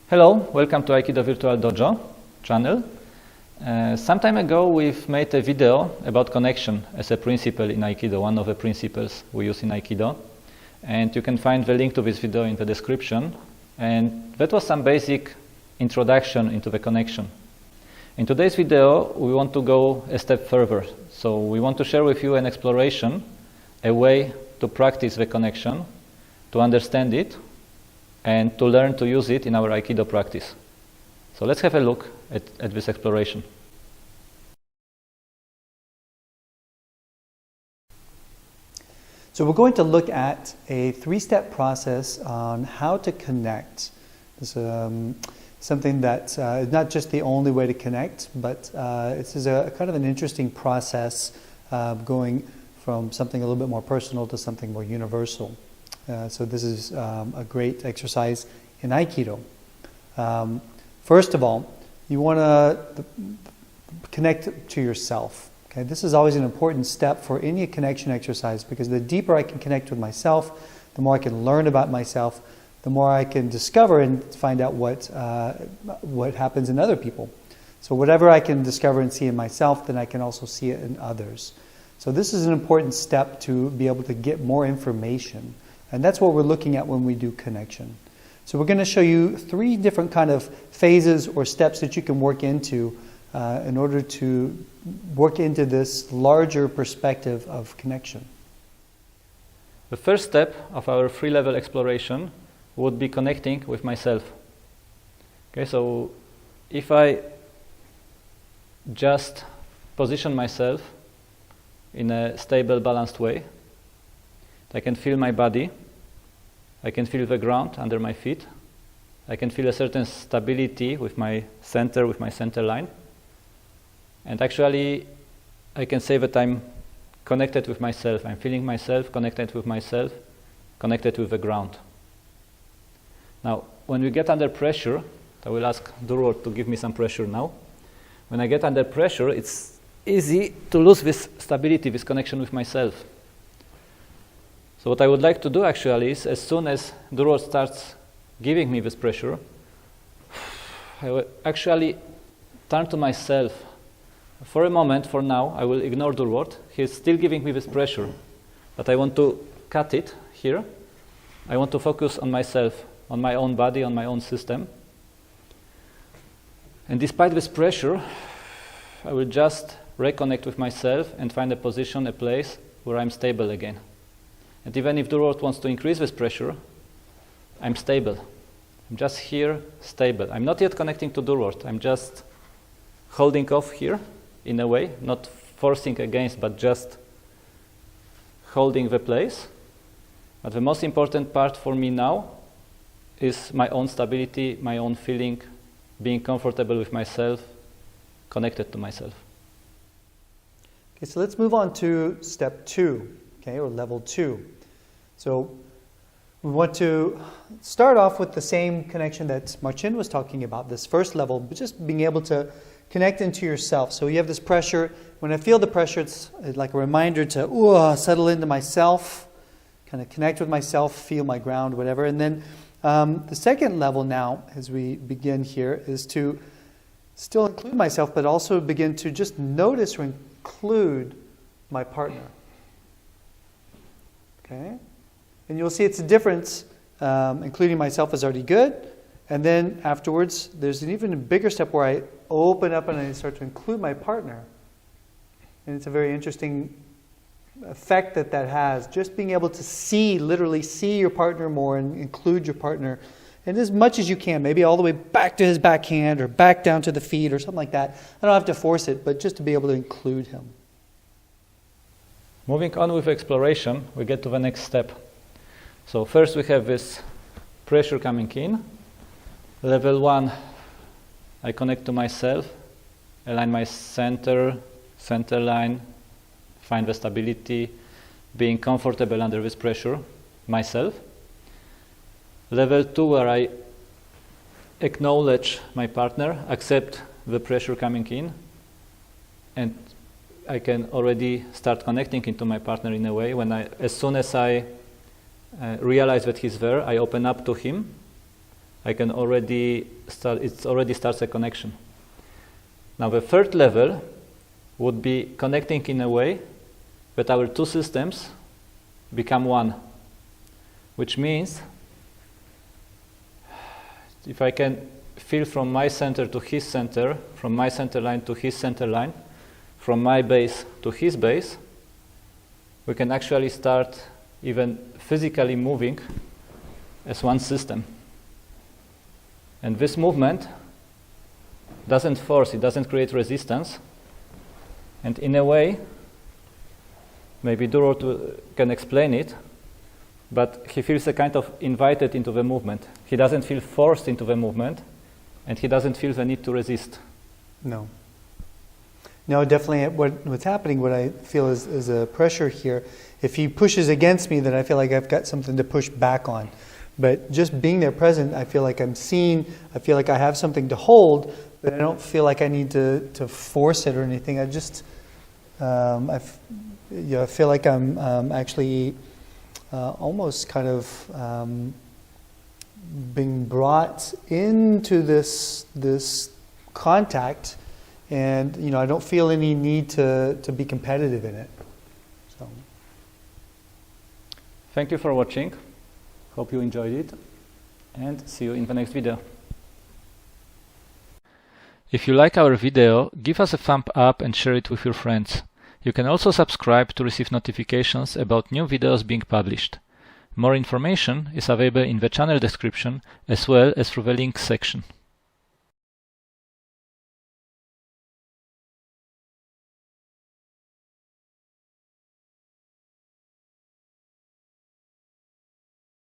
Hello, welcome to Aikido Virtual Dojo channel. Some time ago we've made a video about connection as a principle in Aikido, one of the principles we use in Aikido. And you can find the link to this video in the description. And that was some basic introduction into the connection. In today's video we want to go a step further. So we want to share with you an exploration, a way to practice the connection, to understand it, and to learn to use it in our Aikido practice. So let's have a look at this exploration. So we're going to look at a three-step process on how to connect. This is something that is not just the only way to connect, but this is a kind of an interesting process going from something a little bit more personal to something more universal. So this is a great exercise in Aikido. First of all, you want to connect to yourself. Okay? This is always an important step for any connection exercise, because the deeper I can connect with myself, the more I can learn about myself, the more I can discover and find out what happens in other people. So whatever I can discover and see in myself, then I can also see it in others. So this is an important step to be able to get more information. And that's what we're looking at when we do connection. So we're going to show you three different kind of phases or steps that you can work into in order to work into this larger perspective of connection. The first step of our three-level exploration would be connecting with myself. Okay, so if I just position myself in a stable, balanced way, I can feel my body, I can feel the ground under my feet, I can feel a certain stability with my center line, and actually I can say that I'm connected with myself, I'm feeling myself, connected with the ground. Now, when we get under pressure, I will ask Durward to give me some pressure now. When I get under pressure, it's easy to lose this stability, this connection with myself. So what I would like to do actually is, as soon as Durward starts giving me this pressure, I will actually turn to myself. For a moment, for now, I will ignore Durward. He's still giving me this pressure, but I want to cut it here. I want to focus on myself, on my own body, on my own system. And despite this pressure, I will just reconnect with myself and find a position, a place where I'm stable again. And even if Durward wants to increase this pressure, I'm stable. I'm just here, stable. I'm not yet connecting to Durward. I'm just holding off here, in a way, not forcing against, but just holding the place. But the most important part for me now is my own stability, my own feeling, being comfortable with myself, connected to myself. Okay, so let's move on to step 2, okay, or level 2. So we want to start off with the same connection that Marcin was talking about, this first level, but just being able to connect into yourself. So you have this pressure. When I feel the pressure, it's like a reminder to settle into myself, kind of connect with myself, feel my ground, whatever. And then the second level now, as we begin here, is to still include myself, but also begin to just notice or include my partner. Okay? And you'll see it's a difference. Including myself is already good. And then afterwards, there's an even bigger step where I open up and I start to include my partner. And it's a very interesting effect that has. Just being able to literally see your partner more and include your partner. And as much as you can, maybe all the way back to his backhand or back down to the feet or something like that. I don't have to force it, but just to be able to include him. Moving on with exploration, we get to the next step. So first we have this pressure coming in. Level 1, I connect to myself, align my center line, find the stability, being comfortable under this pressure, myself. Level 2, where I acknowledge my partner, accept the pressure coming in, and I can already start connecting into my partner in a way. As soon as I realize that he's there, I open up to him, I can already start. It already starts a connection. Now the third level would be connecting in a way that our two systems become one, which means if I can feel from my center to his center, from my center line to his center line, from my base to his base, we can actually start even physically moving as one system. And this movement doesn't force, it doesn't create resistance. And in a way, maybe Durward can explain it, but he feels a kind of invited into the movement. He doesn't feel forced into the movement, and he doesn't feel the need to resist. No. No, definitely what's happening, what I feel is a pressure here. If he pushes against me, then I feel like I've got something to push back on. But just being there present, I feel like I'm seen, I feel like I have something to hold, but I don't feel like I need to force it or anything. I just, I feel like I'm actually almost kind of being brought into this contact, and I don't feel any need to be competitive in it. So, thank you for watching. Hope you enjoyed it, and see you in the next video. If you like our video, give us a thumb up and share it with your friends. You can also subscribe to receive notifications about new videos being published. More information is available in the channel description as well as through the links section.